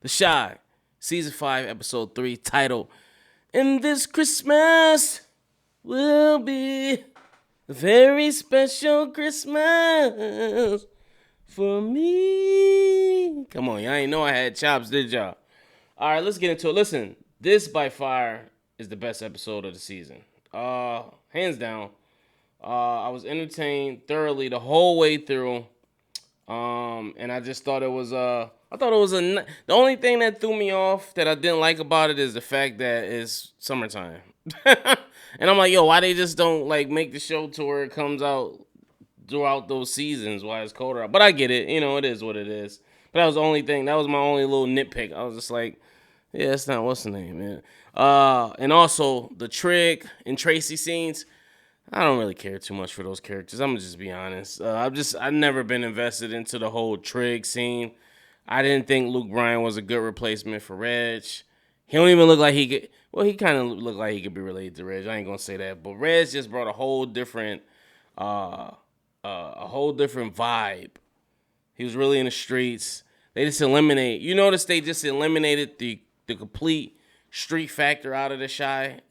The Shy, Season 5, Episode 3, titled, "And This Christmas Will Be a Very Special Christmas for Me." Come on, y'all ain't know I had chops, did y'all? All right, let's get into it. Listen, this by far is the best episode of the season. Hands down. I was entertained thoroughly the whole way through. And I just thought it was the only thing that threw me off that I didn't like about it is the fact that it's summertime. And I'm like, yo, why they just don't like make the show to where it comes out throughout those seasons while it's colder out? But I get it, it is what it is. But that was the only thing. That was my only little nitpick. I was just like, yeah, it's not what's the name, man. And also the Trig and Tracy scenes. I don't really care too much for those characters. I'm gonna just be honest. I've never been invested into the whole Trig scene. I didn't think Luke Bryan was a good replacement for Reg. He don't even look like he could. Well, he kind of looked like he could be related to Reg. I ain't gonna say that, but Reg just brought a whole different vibe. He was really in the streets. They just eliminate. You notice they just eliminated the complete street factor out of the Shy.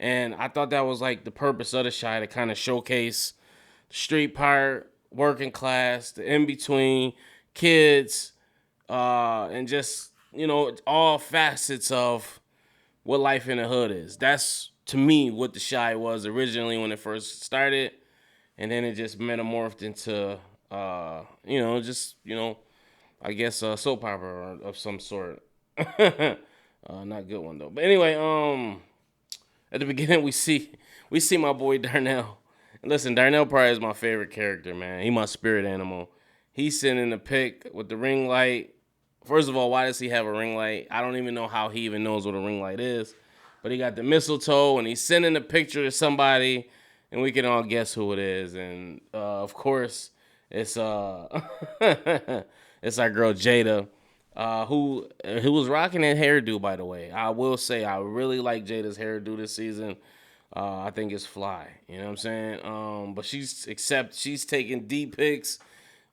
And I thought that was like the purpose of the Shy, to kind of showcase the street part, working class, the in-between, kids, and just, all facets of what life in the hood is. That's, to me, what the Shy was originally when it first started. And then it just metamorphed into, I guess a soap opera of some sort. Not a good one, though. But anyway, at the beginning, we see my boy Darnell. And listen, Darnell probably is my favorite character, man. He my spirit animal. He's sitting in the pic with the ring light. First of all, why does he have a ring light? I don't even know how he even knows what a ring light is. But he got the mistletoe, and he's sending a picture to somebody, and we can all guess who it is. And, of course, it's it's our girl Jada. Who was rocking that hairdo, by the way. I will say I really like Jada's hairdo this season. I think it's fly. You know what I'm saying? But she's taking deep pics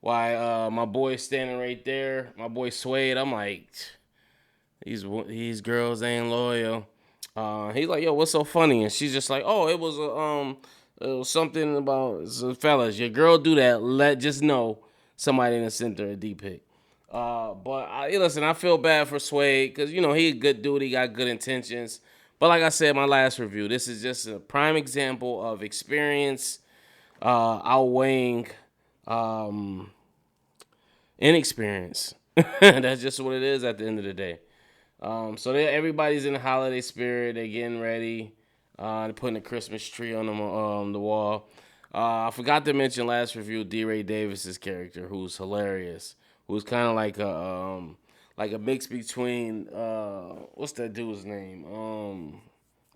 while my boy's standing right there. My boy Suede. I'm like, these girls ain't loyal. He's like, yo, what's so funny? And she's just like, oh, it was something about fellas. Your girl do that. Just know somebody in the center a deep pic. Listen, I feel bad for Suede because, he a good dude. He got good intentions. But like I said in my last review, this is just a prime example of experience outweighing inexperience. That's just what it is at the end of the day. So everybody's in the holiday spirit. They're getting ready. They're putting a Christmas tree on the wall. I forgot to mention last review D. Ray Davis's character, who's hilarious. Who's kind of like a mix between what's that dude's name?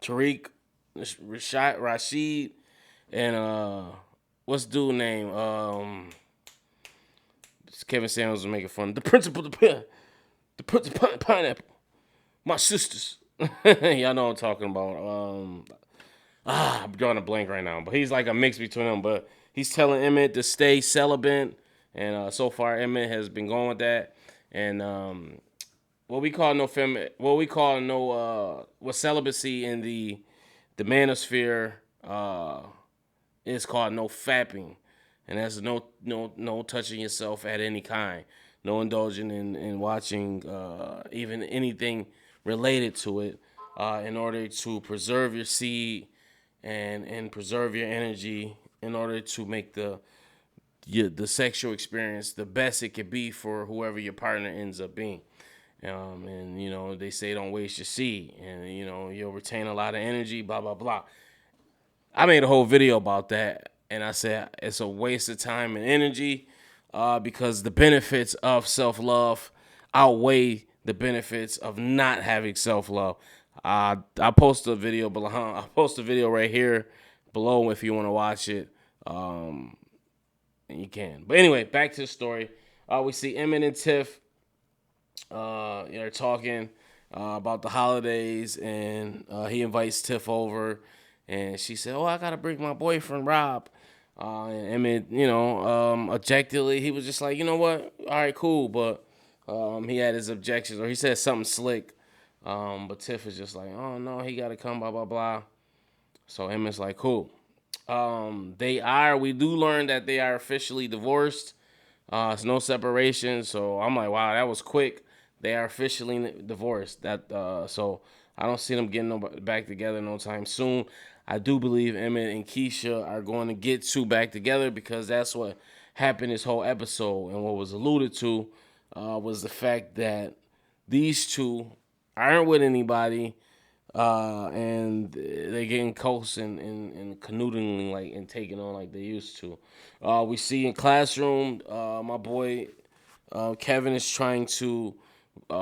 Tariq, Rashid, and what's dude's name? Kevin Samuels was making fun. The principal, the pineapple. My sisters. Y'all know what I'm talking about. I'm drawing a blank right now, but he's like a mix between them. But he's telling Emmett to stay celibate. And so far, Emmett has been going with that. And what celibacy in the manosphere is called no fapping, and that's no touching yourself at any kind, no indulging in watching even anything related to it, in order to preserve your seed and preserve your energy, in order to make the sexual experience the best it could be for whoever your partner ends up being. And they say don't waste your seed, and you'll retain a lot of energy, blah blah blah. I made a whole video about that, and I said it's a waste of time and energy, because the benefits of self-love outweigh the benefits of not having self-love. I post a video below. I'll post a video right here below if you want to watch it. And you can. But anyway, back to the story. We see Emmett and Tiff. They're talking about the holidays, and he invites Tiff over, and she said, "Oh, I gotta bring my boyfriend Rob." And Emmett, objectively, he was just like, "You know what? All right, cool, but He had his objections, or he said something slick. But Tiff is just like, oh no, he got to come, blah blah blah. So Emmett's like, cool. We do learn that they are officially divorced. It's no separation. So I'm like, wow, that was quick. They are officially divorced. So I don't see them getting back together no time soon. I do believe Emmett and Keisha are going to get back together because that's what happened this whole episode. And what was alluded to was the fact that these two aren't with anybody, and they're getting close and canoodling like and taking on like they used to. We see in classroom, my boy Kevin is trying to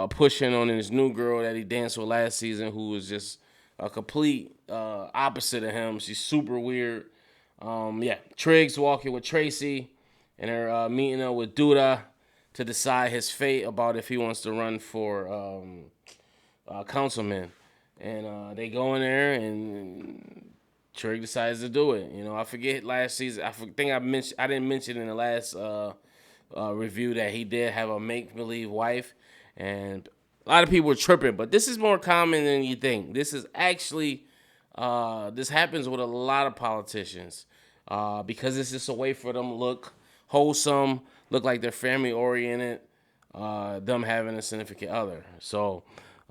push in on his new girl that he danced with last season, who was just a complete opposite of him. She's super weird. Triggs walking with Tracy, and they're meeting up with Duda to decide his fate about if he wants to run for councilman. And they go in there, and Trig decides to do it. I forget last season. I didn't mention in the last review that he did have a make-believe wife, and a lot of people were tripping. But this is more common than you think. This is actually this happens with a lot of politicians because it's just a way for them to look wholesome, look like they're family-oriented, them having a significant other. So,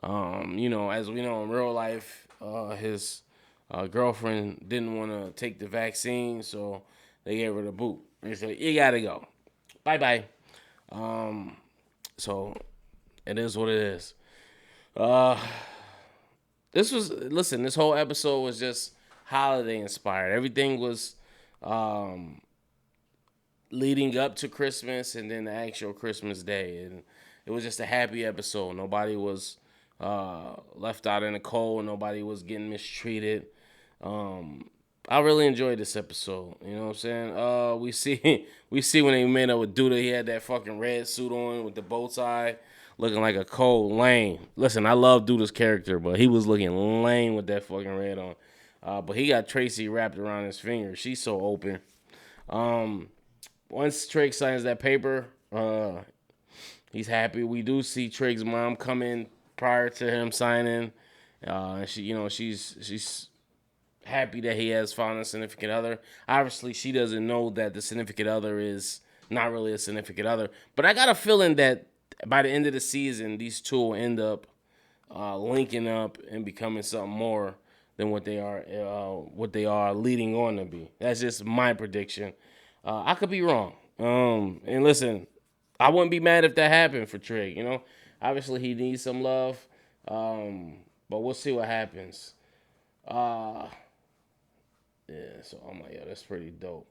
as we know in real life, his girlfriend didn't want to take the vaccine, so they gave her the boot. They said, you got to go. Bye-bye. So, it is what it is. This whole episode was just holiday inspired. Everything was leading up to Christmas and then the actual Christmas day. And it was just a happy episode. Nobody was left out in the cold. Nobody was getting mistreated. I really enjoyed this episode. You know what I'm saying? We see when they met up with Duda, he had that fucking red suit on with the bow tie, looking like a cold lame. Listen, I love Duda's character, but he was looking lame with that fucking red on. But he got Tracy wrapped around his finger. She's so open. Once Trig signs that paper, he's happy. We do see Trig's mom come in prior to him signing. She's happy that he has found a significant other. Obviously, she doesn't know that the significant other is not really a significant other. But I got a feeling that by the end of the season, these two will end up linking up and becoming something more than what they are leading on to be. That's just my prediction. I could be wrong. And listen, I wouldn't be mad if that happened for Trig. Obviously he needs some love, but we'll see what happens. So I'm like, that's pretty dope.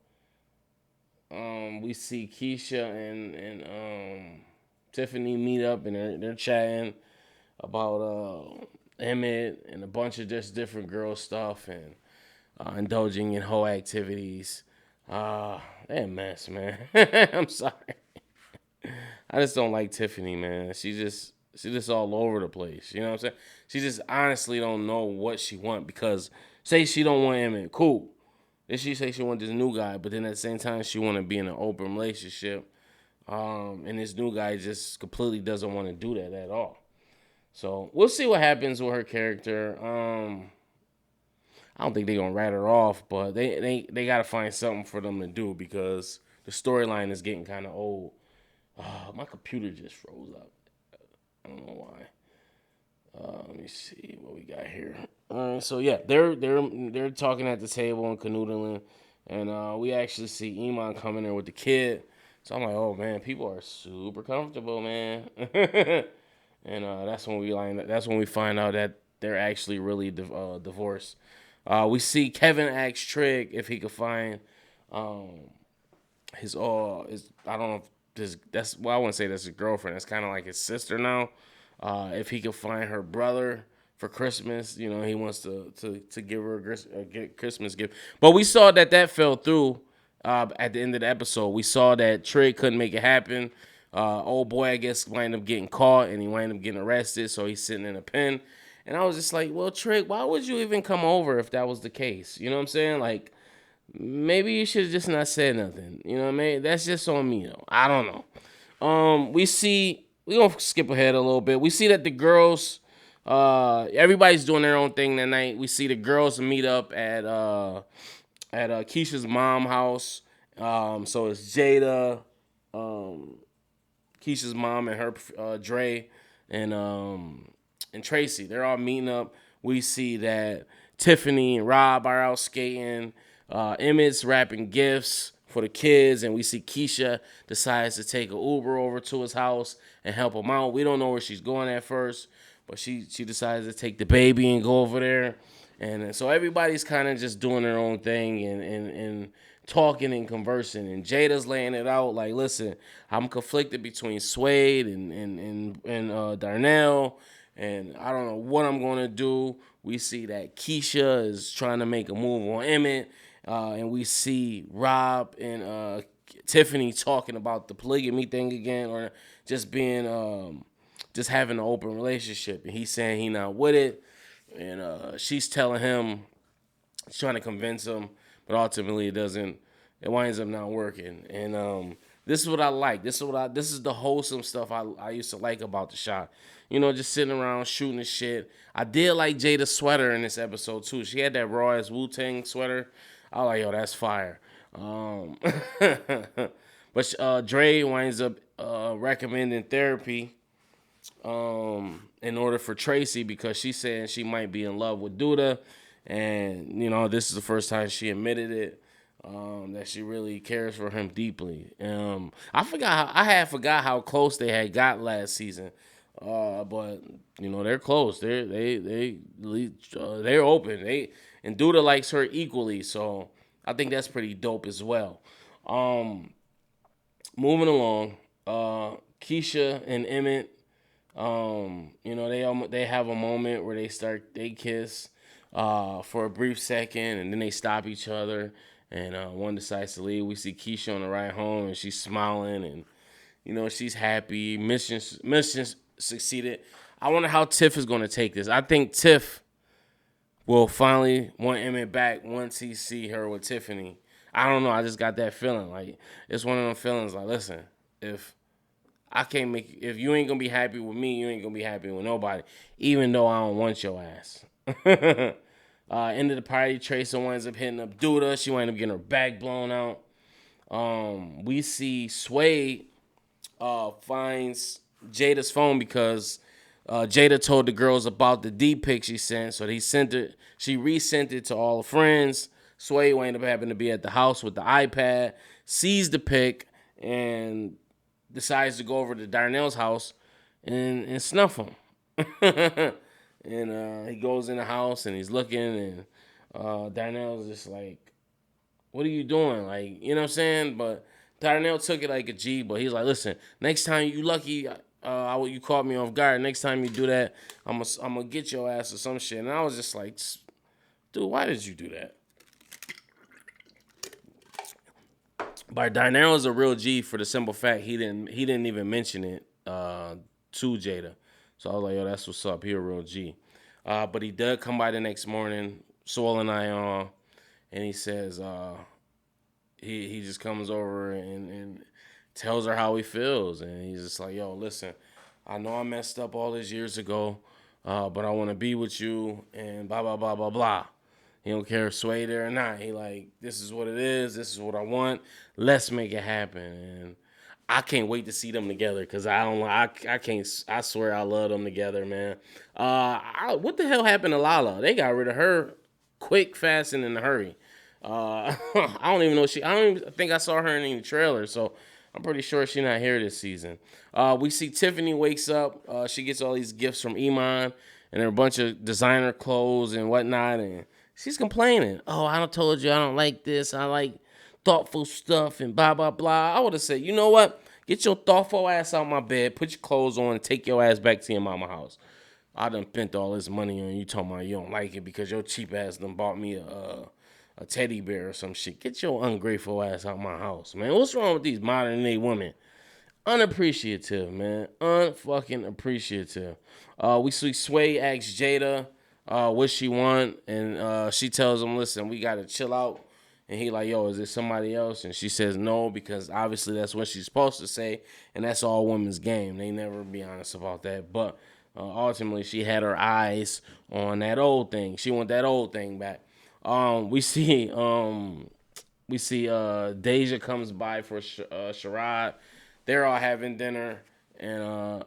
We see Keisha and Tiffany meet up, and they're chatting about Emmett and a bunch of just different girl stuff and indulging in whole activities. They're a mess, man. I'm sorry. I just don't like Tiffany, man. She's just all over the place. You know what I'm saying? She just honestly don't know what she want, because say she don't want Emmett, cool. Then she say she want this new guy, but then at the same time she want to be in an open relationship. And this new guy just completely doesn't want to do that at all. So we'll see what happens with her character. I don't think they're gonna rat her off, but they gotta find something for them to do, because the storyline is getting kind of old. My computer just froze up. I don't know why. Let me see what we got here. So yeah, they're talking at the table and canoodling, and we actually see Iman coming there with the kid. So I'm like, oh man, people are super comfortable, man. And that's when we find out that they're actually really divorced. We see Kevin ask Trig if he could find his I don't know if I wouldn't say that's his girlfriend. That's kind of like his sister now. If he could find her brother for Christmas, he wants to give her a Christmas gift. But we saw that fell through at the end of the episode. We saw that Trig couldn't make it happen. Old boy, I guess, wind up getting caught, and he wind up getting arrested, so he's sitting in a pen. And I was just like, well, Trig, why would you even come over if that was the case? You know what I'm saying? Like, maybe you should have just not said nothing. You know what I mean? That's just on me, though. I don't know. We see we gonna skip ahead a little bit. We see that the girls, everybody's doing their own thing that night. We see the girls meet up at Keisha's mom house. So it's Jada, Keisha's mom, and her Dre, and Tracy. They're all meeting up. We see that Tiffany and Rob are out skating. Emmett's wrapping gifts for the kids, and we see Keisha decides to take an Uber over to his house and help him out. We don't know where she's going at first, but she decides to take the baby and go over there. And so everybody's kind of just doing their own thing and talking and conversing. And Jada's laying it out like, listen, I'm conflicted between Suede and Darnell, and I don't know what I'm going to do. We see that Keisha is trying to make a move on Emmett, and we see Rob and Tiffany talking about the polygamy thing again, or just being just having an open relationship. And he's saying he not with it. And she's telling him, trying to convince him, but ultimately it doesn't. It winds up not working. And this is what I like. This is the wholesome stuff I used to like about the shot. You know, just sitting around shooting the shit. I did like Jada's sweater in this episode too. She had that raw ass Wu-Tang sweater. I was like, yo, that's fire. But Dre winds up recommending therapy in order for Tracy, because she's saying she might be in love with Duda, and you know, this is the first time she admitted it, that she really cares for him deeply. I had forgot how close they had got last season, but you know, they're close. They're open. And Duda likes her equally, so I think that's pretty dope as well. Moving along, Keisha and Emmett. You know, they have a moment where they kiss for a brief second, and then they stop each other, and one decides to leave. We see Keisha on the ride home, and she's smiling, and you know, she's happy. Mission succeeded. I wonder how Tiff is going to take this. I think Tiff will finally want Emmett back once he see her with Tiffany. I don't know. I just got that feeling. Like, it's one of them feelings. Like, listen, if you ain't gonna be happy with me, you ain't gonna be happy with nobody, even though I don't want your ass. End of the party, Tracy winds up hitting up Duda. She winds up getting her back blown out. We see Suede finds Jada's phone because Jada told the girls about the D pic she sent, so she resent it to all her friends. Suede wound up having to be at the house with the iPad, sees the pic, and decides to go over to Darnell's house and snuff him. And he goes in the house and he's looking, and Darnell's just like, what are you doing? Like, you know what I'm saying? But Darnell took it like a G, but he's like, listen, next time you lucky, you caught me off guard. Next time you do that, I'm gonna get your ass or some shit. And I was just like, dude, why did you do that? But Darnell is a real G for the simple fact he didn't even mention it to Jada. So I was like, yo, that's what's up. He a real G. But he did come by the next morning, Soul and I on, and he says he just comes over and tells her how he feels. And he's just like, yo, listen, I know I messed up all these years ago, but I want to be with you, and blah, blah, blah, blah, blah. He don't care if Sway there or not. He like, this is what it is. This is what I want. Let's make it happen. And I can't wait to see them together, because I can't. I swear I love them together, man. What the hell happened to Lala? They got rid of her quick, fast, and in a hurry. I don't even know I don't even think I saw her in any trailer, so I'm pretty sure she's not here this season. We see Tiffany wakes up. She gets all these gifts from Iman, and there are a bunch of designer clothes and whatnot, and she's complaining. Oh, I told you I don't like this. I like thoughtful stuff and blah, blah, blah. I would have said, you know what? Get your thoughtful ass out my bed, put your clothes on, and take your ass back to your mama house. I done spent all this money on you talking about you don't like it because your cheap ass done bought me a teddy bear or some shit. Get your ungrateful ass out my house, man. What's wrong with these modern day women? Unappreciative, man. Unfucking appreciative. We see Sway asks Jada what she want, and she tells him, listen, we got to chill out. And he like, yo, is it somebody else? And she says no, because obviously that's what she's supposed to say, and that's all women's game. They never be honest about that. But ultimately, she had her eyes on that old thing. She want that old thing back. We see Deja comes by for Sherrod. They're all having dinner, and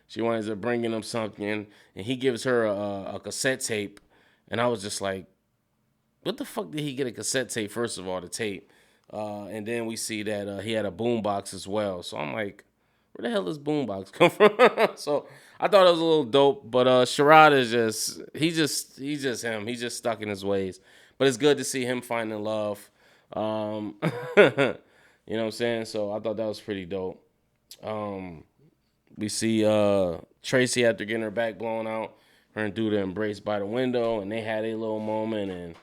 she wanted to bring him something, and he gives her a cassette tape, and I was just like, what the fuck did he get a cassette tape, first of all, the tape? And then we see that he had a boombox as well. So I'm like, where the hell does boombox come from? So I thought it was a little dope. But Sherrod is he's just him. He's just stuck in his ways. But it's good to see him finding love. You know what I'm saying? So I thought that was pretty dope. We see Tracy after getting her back blown out. Her and Duda embraced by the window, and they had a little moment, and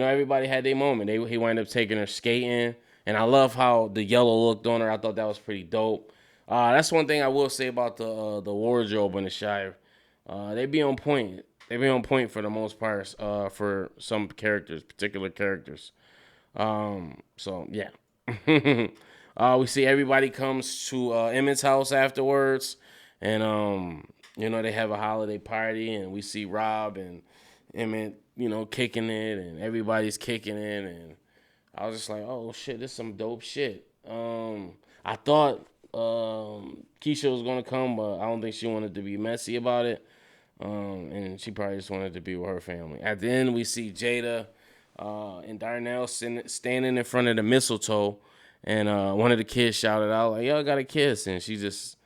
everybody had their moment. He wound up taking her skating, and I love how the yellow looked on her. I thought that was pretty dope. That's one thing I will say about the wardrobe in the Shire. They be on point. They be on point for the most part for some characters, particular characters. So yeah. We see everybody comes to Emmett's house afterwards, and they have a holiday party, and we see Rob and Emmett, kicking it, and everybody's kicking it, and I was just like, oh shit, this is some dope shit. I thought Keisha was gonna come, but I don't think she wanted to be messy about it, and she probably just wanted to be with her family. At the end, we see Jada and Darnell standing in front of the mistletoe, and one of the kids shouted out like, "Yo, I got a kiss," and she just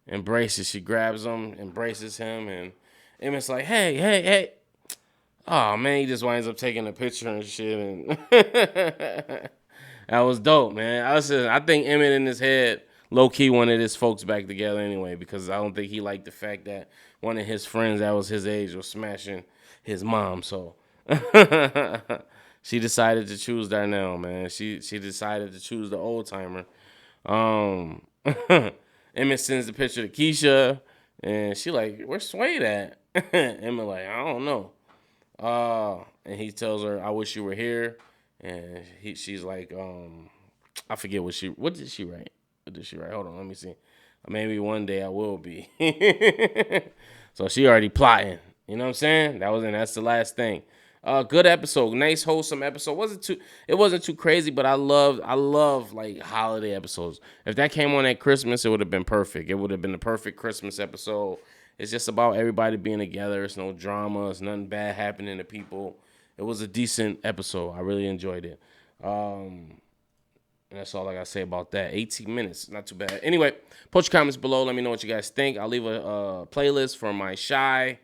embraces. She grabs him, embraces him, and Emmett's like, "Hey." Oh man, he just winds up taking a picture and shit, and that was dope, man. I think Emmett in his head low key wanted his folks back together anyway, because I don't think he liked the fact that one of his friends that was his age was smashing his mom. So she decided to choose Darnell, man. She decided to choose the old timer. Emmett sends the picture to Keisha, and she like, "Where's Suede at?" Emmett like, "I don't know." And he tells her, "I wish you were here." And she's like, I forget what did she write? What did she write? Hold on, let me see. Maybe one day I will be. So she already plotting. You know what I'm saying? That's the last thing. Good episode, nice wholesome episode. It wasn't too crazy, but I love like holiday episodes. If that came on at Christmas, it would have been perfect. It would have been the perfect Christmas episode. It's just about everybody being together. It's no drama. It's nothing bad happening to people. It was a decent episode. I really enjoyed it. And that's all I got to say about that. 18 minutes. Not too bad. Anyway, post your comments below. Let me know what you guys think. I'll leave a playlist for my Shy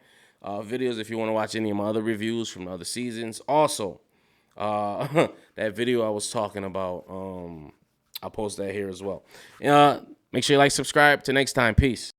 videos if you want to watch any of my other reviews from the other seasons. Also, that video I was talking about, I'll post that here as well. Make sure you like, subscribe. Till next time. Peace.